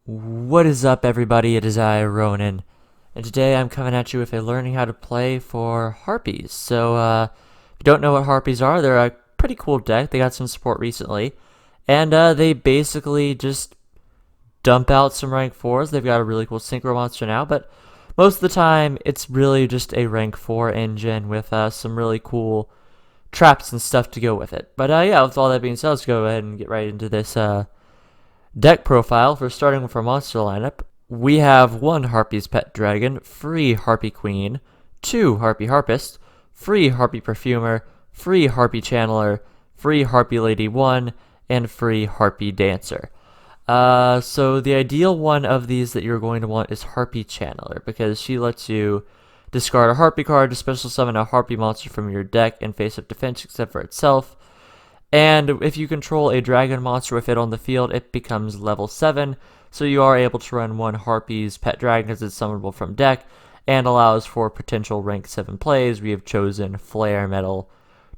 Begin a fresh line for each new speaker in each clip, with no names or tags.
What is up, everybody? It is I, Ronin, and today I'm coming at you with a learning how to play for harpies. If you don't know what harpies are, they're a pretty cool deck. They got some support recently, and they basically just dump out some rank 4s. They've got a really cool synchro monster now, but most of the time it's really just a rank 4 engine with some really cool traps and stuff to go with it. But yeah, with all that being said, let's go ahead and get right into this deck profile. For starting with our monster lineup, we have 1 Harpy's Pet Dragon, free Harpy Queen, 2 Harpy Harpist, free Harpy Perfumer, free Harpy Channeler, free Harpy Lady 1, and free Harpy Dancer. So the ideal one of these that you're going to want is Harpy Channeler, because she lets you discard a Harpy card to special summon a Harpy monster from your deck and face up defense except for itself. And if you control a dragon monster with it on the field, it becomes level 7, so you are able to run 1 Harpy's Pet Dragon as it's summonable from deck, and allows for potential rank 7 plays. We have chosen Flare Metal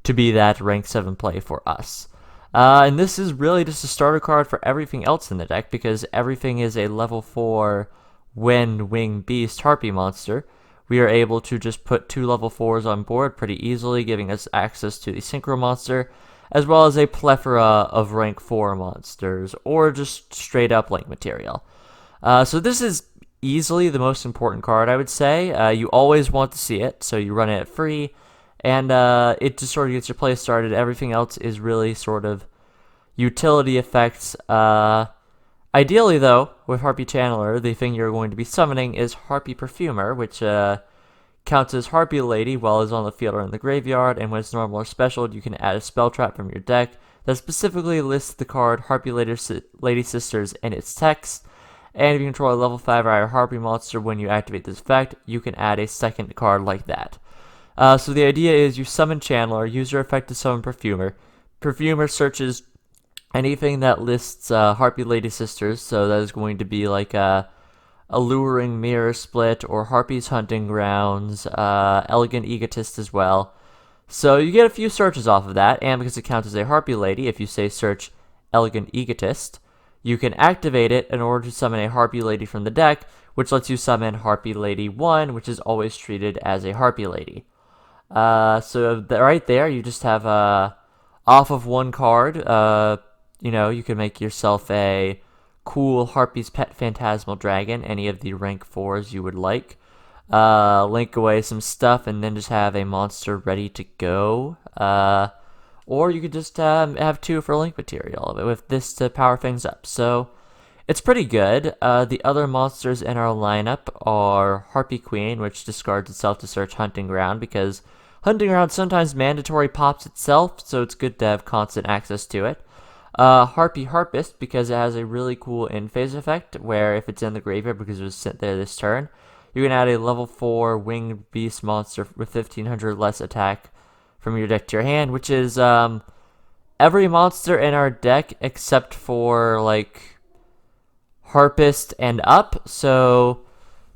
to be that rank 7 play for us. And this is really just a starter card for everything else in the deck, because everything is a level 4 Wind Wing Beast Harpy monster. We are able to just put 2 level 4s on board pretty easily, giving us access to the Synchro monster, as well as a plethora of rank 4 monsters, or just straight up link material. So this is easily the most important card, I would say. You always want to see it, so you run it at free, and it just sort of gets your play started. Everything else is really sort of utility effects. Ideally, though, with Harpy Channeler, the thing you're going to be summoning is Harpy Perfumer, which counts as Harpy Lady while it's on the field or in the graveyard, and when it's normal or special, you can add a spell trap from your deck that specifically lists the card Harpy Lady Sisters in its text. And if you control a level 5 or higher Harpy monster when you activate this effect, you can add a second card like that. So the idea is you summon Channeler, use your effect to summon Perfumer. Perfumer searches anything that lists Harpy Lady Sisters, so that is going to be like Alluring Mirror Split, or Harpy's Hunting Grounds, Elegant Egotist as well. So you get a few searches off of that, and because it counts as a Harpy Lady, if you say search Elegant Egotist, you can activate it in order to summon a Harpy Lady from the deck, which lets you summon Harpy Lady 1, which is always treated as a Harpy Lady. Right there, you just have off of 1 card, you can make yourself a cool Harpy's Pet Phantasmal Dragon, any of the rank 4s you would like. Link away some stuff and then just have a monster ready to go. Or you could just have 2 for link material with this to power things up. So it's pretty good. The other monsters in our lineup are Harpy Queen, which discards itself to search Hunting Ground, because Hunting Ground sometimes mandatory pops itself, so it's good to have constant access to it. Harpy Harpist, because it has a really cool in-phase effect, where if it's in the graveyard because it was sent there this turn, you can add a level 4 winged beast monster with 1500 less attack from your deck to your hand, which is every monster in our deck except for like Harpist and up. So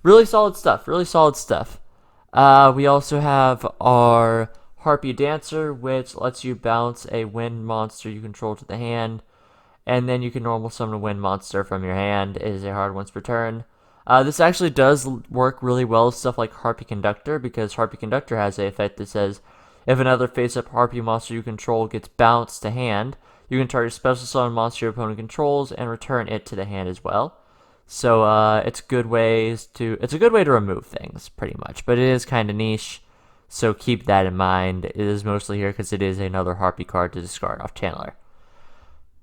really solid stuff, really solid stuff. We also have our Harpy Dancer, which lets you bounce a wind monster you control to the hand, and then you can normal summon a wind monster from your hand. It is a hard once per turn. This actually does work really well with stuff like Harpy Conductor, because Harpy Conductor has an effect that says if another face-up Harpy monster you control gets bounced to hand, you can target a special summon monster your opponent controls and return it to the hand as well. So it's a good way to remove things, pretty much, but it is kind of niche. So keep that in mind. It is mostly here because it is another Harpy card to discard off Channeler.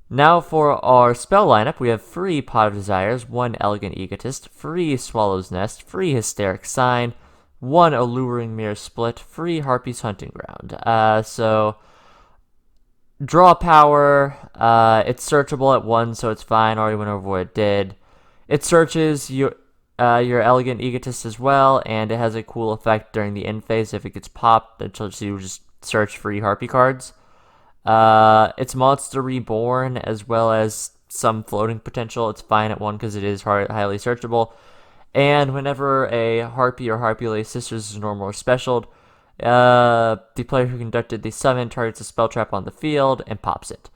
Now for our spell lineup, we have free Pot of Desires, 1 Elegant Egotist, free Swallow's Nest, free Hysteric Sign, 1 Alluring Mirror Split, free Harpy's Hunting Ground. So draw power, it's searchable at 1, so it's fine. Already went over what it did. It searches your Elegant Egotist as well, and it has a cool effect during the end phase. If it gets popped, it lets you just search free Harpy cards. It's Monster Reborn, as well as some floating potential. It's fine at 1 because it is highly searchable. And whenever a Harpy or Harpy Lady Sisters is normal or special, the player who conducted the summon targets a spell trap on the field and pops it.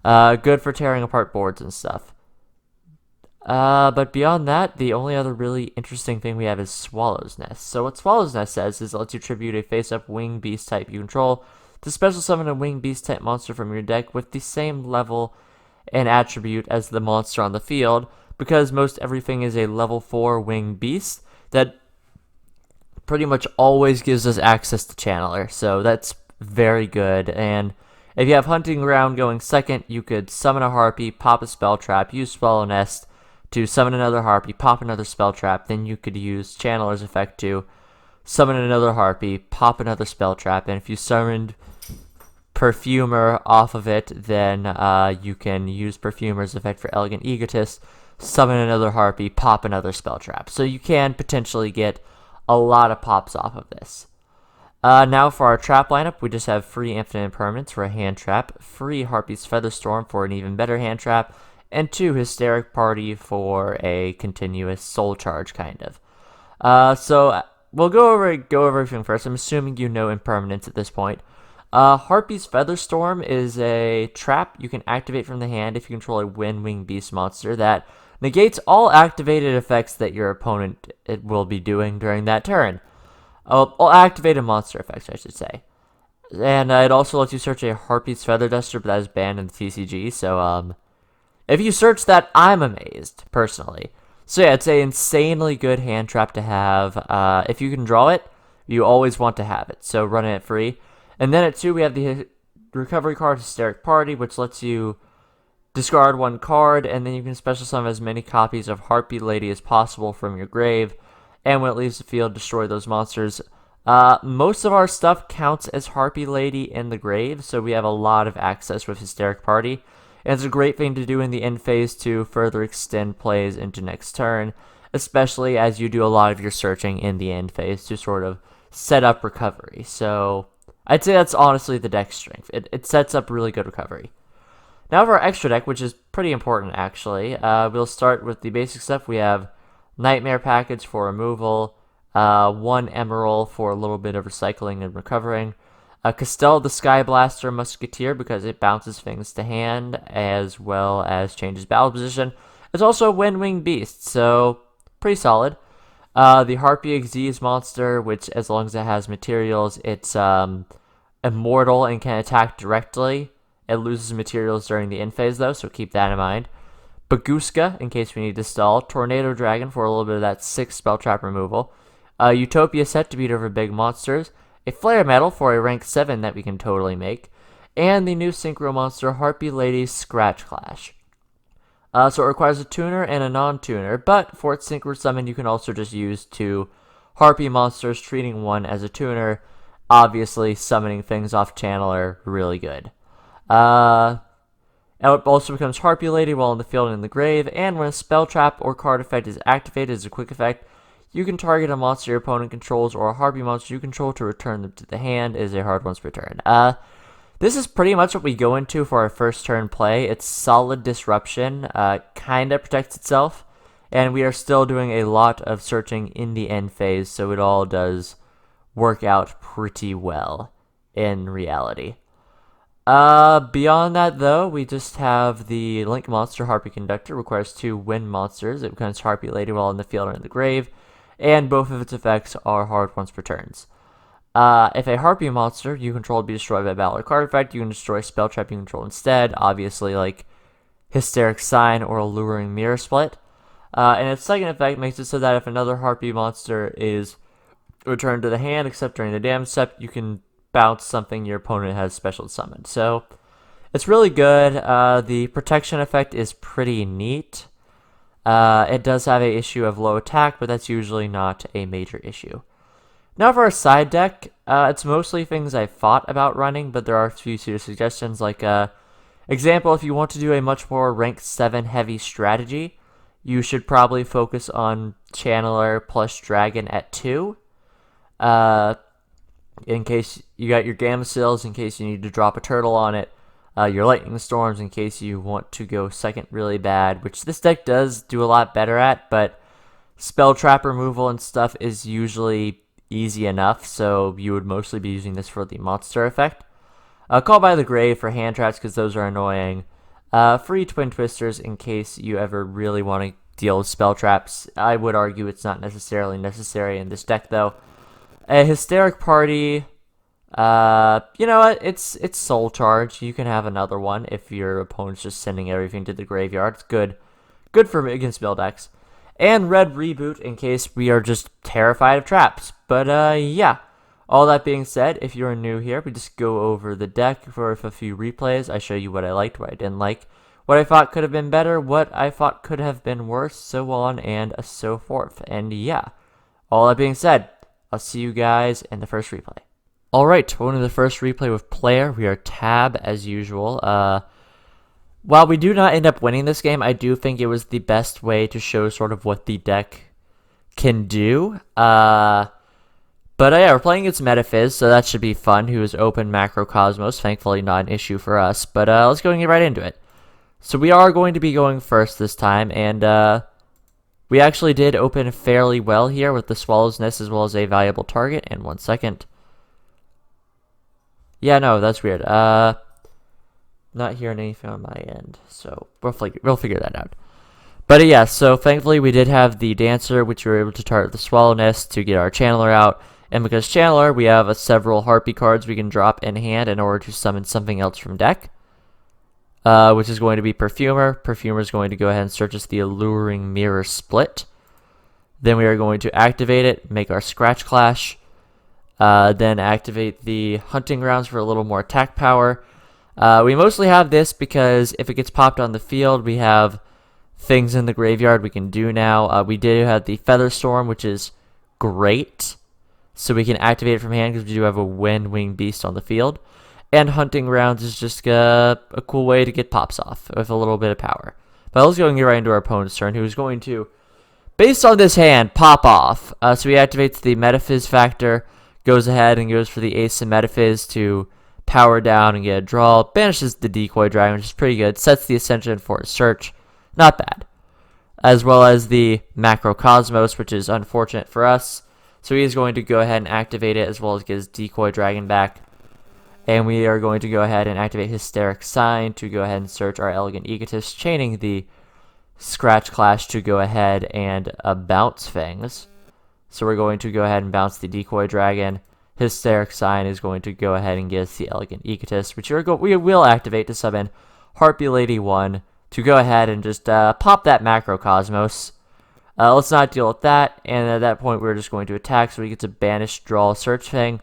Good for tearing apart boards and stuff. But beyond that, the only other really interesting thing we have is Swallow's Nest. So what Swallow's Nest says is it lets you tribute a face-up winged beast type you control to special summon a winged beast type monster from your deck with the same level and attribute as the monster on the field, because most everything is a level 4 winged beast that pretty much always gives us access to Channeler. So that's very good. And if you have Hunting Ground going second, you could summon a Harpy, pop a Spell Trap, use Swallow Nest to summon another Harpy, pop another Spell Trap. Then you could use Channeler's effect to summon another Harpy, pop another Spell Trap. And if you summoned Perfumer off of it, then you can use Perfumer's effect for Elegant Egotist, summon another Harpy, pop another Spell Trap. So you can potentially get a lot of pops off of this. Now for our trap lineup, we just have free Infinite Impermanence for a hand trap, free Harpy's Featherstorm for an even better hand trap, and 2 Hysteric Party for a continuous soul charge, kind of. So we'll go over everything first. I'm assuming you know Impermanence at this point. Harpy's Featherstorm is a trap you can activate from the hand if you control a Winged Beast monster that negates all activated effects that your opponent will be doing during that turn. All activated monster effects, I should say. And it also lets you search a Harpy's Feather Duster, but that is banned in the TCG, so if you search that, I'm amazed, personally. So yeah, it's an insanely good hand trap to have. If you can draw it, you always want to have it, so running it free. And then at 2, we have the recovery card Hysteric Party, which lets you discard 1 card, and then you can special summon as many copies of Harpy Lady as possible from your grave, and when it leaves the field, destroy those monsters. Most of our stuff counts as Harpy Lady in the grave, so we have a lot of access with Hysteric Party, and it's a great thing to do in the end phase to further extend plays into next turn, especially as you do a lot of your searching in the end phase to sort of set up recovery. So I'd say that's honestly the deck strength. It sets up really good recovery. Now for our extra deck, which is pretty important actually, we'll start with the basic stuff. We have Nightmare Package for removal, 1 Emerald for a little bit of recycling and recovering, Castell the Sky Blaster Musketeer because it bounces things to hand as well as changes battle position. It's also a Winged Beast, so pretty solid. The Harpy Xyz monster, which as long as it has materials, it's immortal and can attack directly. It loses materials during the end phase though, so keep that in mind. Baguska, in case we need to stall. Tornado Dragon for a little bit of that 6 spell trap removal. Utopia set to beat over big monsters. A Flare Metal for a rank 7 that we can totally make. And the new Synchro monster, Harpy Lady's Scratch Clash. So it requires a tuner and a non-tuner, but for its Synchro summon you can also just use 2 Harpy monsters, treating 1 as a tuner. Obviously, summoning things off Channeler, really good. It also becomes Harpy Lady while in the field and in the grave, and when a spell trap or card effect is activated as a quick effect, you can target a monster your opponent controls or a Harpy monster you control to return them to the hand. Is a hard once per turn. This is pretty much what we go into for our first turn play. It's solid disruption, kinda protects itself, and we are still doing a lot of searching in the end phase, so it all does work out pretty well in reality. Beyond that, though, we just have the Link monster, Harpy Conductor, requires 2 wind monsters. It becomes Harpy Lady while in the field or in the grave, and both of its effects are hard once per turns. If a Harpy monster you control be destroyed by a battle or card effect, you can destroy a spell trap you control instead, obviously like Hysteric Sign or Alluring Mirror Split. And its second effect makes it so that if another Harpy monster is returned to the hand, except during the damage step, you can bounce something your opponent has special summoned. So it's really good. The protection effect is pretty neat. It does have a issue of low attack, but that's usually not a major issue. Now for our side deck, it's mostly things I've thought about running, but there are a few serious suggestions. Like, example, if you want to do a much more rank 7 heavy strategy, you should probably focus on Channeler plus Dragon at 2. In case you got your Gamma Seals, in case you need to drop a turtle on it, your Lightning Storms in case you want to go second really bad, which this deck does do a lot better at, but spell trap removal and stuff is usually easy enough, so you would mostly be using this for the monster effect. Call by the Grave for hand traps because those are annoying. Free Twin Twisters in case you ever really want to deal with spell traps. I would argue it's not necessarily necessary in this deck, though. A Hysteric Party, you know what? It's Soul Charge. You can have another one if your opponent's just sending everything to the graveyard. It's good for against mill decks. And Red Reboot in case we are just terrified of traps. But yeah. All that being said, if you're new here, we just go over the deck for a few replays. I show you what I liked, what I didn't like, what I thought could have been better, what I thought could have been worse, so on and so forth. And yeah, all that being said, I'll see you guys in the first replay. Alright, going to the first replay with player. We are tab as usual. While we do not end up winning this game, I do think it was the best way to show sort of what the deck can do. But yeah, we're playing against Metaphyz, so that should be fun. Who is open Macrocosmos, thankfully not an issue for us. But let's go and get right into it. So we are going to be going first this time, and we actually did open fairly well here with the Swallow's Nest as well as a valuable target. And 1 second. Yeah, no, that's weird. Not hearing anything on my end, so we'll figure that out. But yeah, so thankfully we did have the Dancer, which we were able to target the Swallow Nest to get our Channeler out. And because Channeler, we have several Harpy cards we can drop in hand in order to summon something else from deck. Which is going to be Perfumer. Perfumer is going to go ahead and search us the Alluring Mirror Split. Then we are going to activate it, make our Scratch Clash. Then activate the Hunting Grounds for a little more attack power. We mostly have this because if it gets popped on the field, we have things in the graveyard we can do now. We did have the Featherstorm, which is great. So we can activate it from hand because we do have a Wind-Winged Beast on the field. And Hunting Grounds is just a cool way to get pops off with a little bit of power. But let's go and get right into our opponent's turn, who's going to, based on this hand, pop off. So he activates the Metaphyz factor, goes ahead and goes for the Ace of Metaphyz to power down and get a draw. Banishes the Decoy Dragon, which is pretty good. Sets the Ascension for a search. Not bad. As well as the Macrocosmos, which is unfortunate for us. So he is going to go ahead and activate it as well as get his Decoy Dragon back. And we are going to go ahead and activate Hysteric Sign to go ahead and search our Elegant Egotist, chaining the Scratch Clash to go ahead and bounce things. So we're going to go ahead and bounce the Decoy Dragon. Hysteric Sign is going to go ahead and get us the Elegant Egotist, which we will activate to summon Harpy Lady 1 to go ahead and just pop that Macrocosmos. Let's not deal with that, and at that point we're just going to attack, so we get to banish, draw, search thing.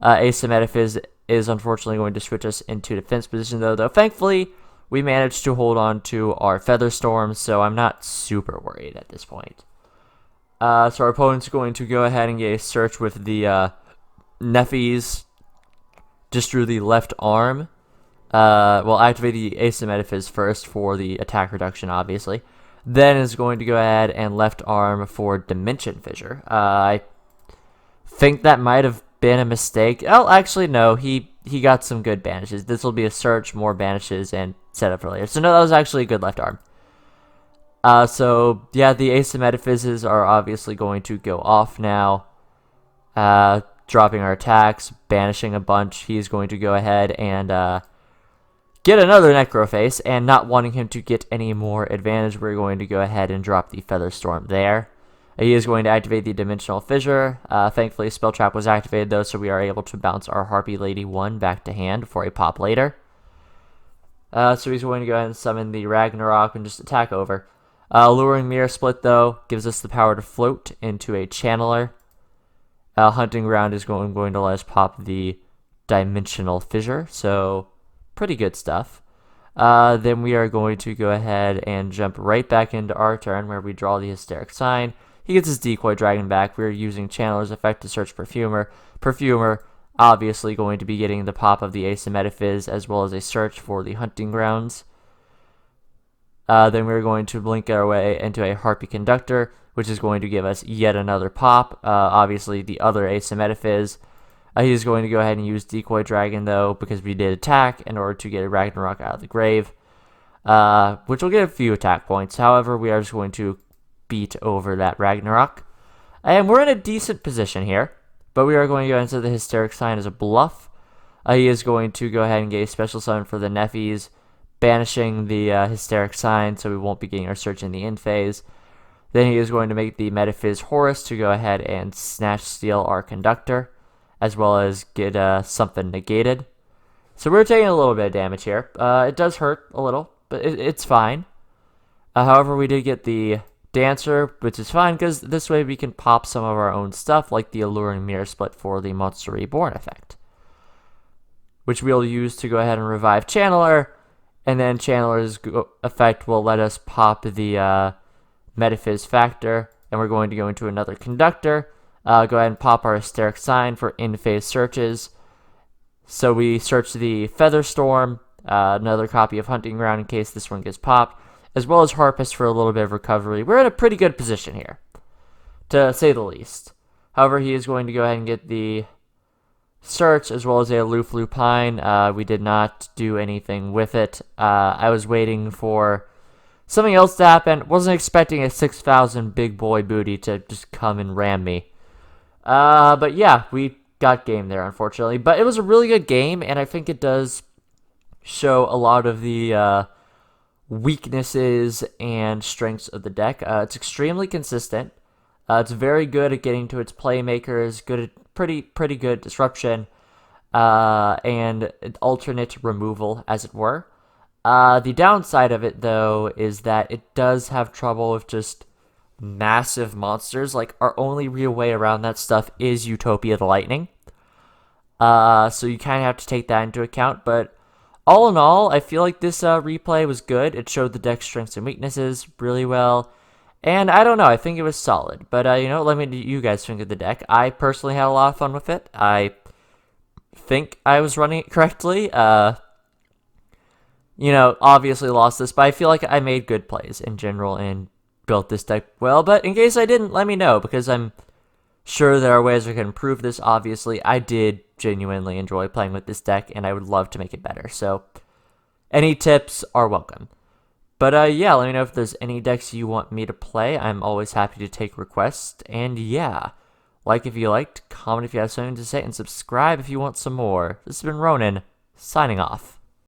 Ace of Metaphyz is unfortunately going to switch us into defense position, though thankfully we managed to hold on to our Featherstorm, so I'm not super worried at this point. So our opponent's going to go ahead and get a search with the Nephies just through the left arm. We'll activate the Ace of Metaphyz first for the attack reduction, obviously. Then is going to go ahead and left arm for Dimension Fissure. I think that might have been a mistake. Oh, actually, no. He got some good banishes. This will be a search, more banishes, and set up for later. So no, that was actually a good left arm. So yeah, the Ace of Metaphys's are obviously going to go off now. Dropping our attacks, banishing a bunch. He's going to go ahead and get another Necroface, and not wanting him to get any more advantage, we're going to go ahead and drop the Featherstorm there. He is going to activate the Dimensional Fissure. Thankfully, Spell Trap was activated, though, so we are able to bounce our Harpy Lady 1 back to hand for a pop later. So he's going to go ahead and summon the Ragnarok and just attack over. Alluring Mirror Split, though, gives us the power to float into a Channeler. Hunting Ground is going to let us pop the Dimensional Fissure, so pretty good stuff. Then we are going to go ahead and jump right back into our turn where we draw the Hysteric Sign. He gets his Decoy Dragon back. We're using Channeler's effect to search Perfumer. Perfumer obviously going to be getting the pop of the Ace of Metaphyz as well as a search for the Hunting Grounds. Then we're going to blink our way into a Harpy Conductor, which is going to give us yet another pop. Obviously the other Ace of Metaphyz. He's going to go ahead and use Decoy Dragon, though, because we did attack in order to get a Ragnarok out of the grave, which will get a few attack points. However, we are just going to beat over that Ragnarok. And we're in a decent position here, but we are going to go into the Hysteric Sign as a bluff. He is going to go ahead and get a special summon for the Nephies, banishing the hysteric sign, so we won't be getting our search in the end phase. Then he is going to make the Metaphys Horus to go ahead and snatch steal our conductor, as well as get something negated. So we're taking a little bit of damage here. It does hurt a little, but it's fine. However, we did get the Dancer, which is fine, because this way we can pop some of our own stuff, like the Alluring Mirror Split for the Monster Reborn effect, which we'll use to go ahead and revive Channeler, and then Channeler's effect will let us pop the Metaphys Factor, and we're going to go into another Conductor, go ahead and pop our Hysteric Sign for in-phase searches. So we search the Featherstorm, another copy of Hunting Ground in case this one gets popped, as well as Harpist for a little bit of recovery. We're in a pretty good position here, to say the least. However, he is going to go ahead and get the search, as well as a Aloof Lupine. We did not do anything with it. I was waiting for something else to happen. Wasn't expecting a 6,000 big boy booty to just come and ram me. But yeah, we got game there, unfortunately. But it was a really good game, and I think it does show a lot of the weaknesses and strengths of the deck. It's extremely consistent. It's very good at getting to its playmakers, good at pretty good disruption, and alternate removal, as it were. The downside of it, though, is that it does have trouble with just massive monsters. Like, our only real way around that stuff is Utopia the Lightning. So you kind of have to take that into account, but all in all, I feel like this replay was good. It showed the deck's strengths and weaknesses really well. And I don't know, I think it was solid. But, let me know you guys think of the deck. I personally had a lot of fun with it. I think I was running it correctly. Obviously lost this, but I feel like I made good plays in general and built this deck well. But in case I didn't, let me know, because I'm sure there are ways I can improve this. Obviously, I did genuinely enjoy playing with this deck, and I would love to make it better. So, any tips are welcome. But yeah, let me know if there's any decks you want me to play. I'm always happy to take requests. And yeah, like if you liked, comment if you have something to say, and subscribe if you want some more. This has been Ronin, signing off.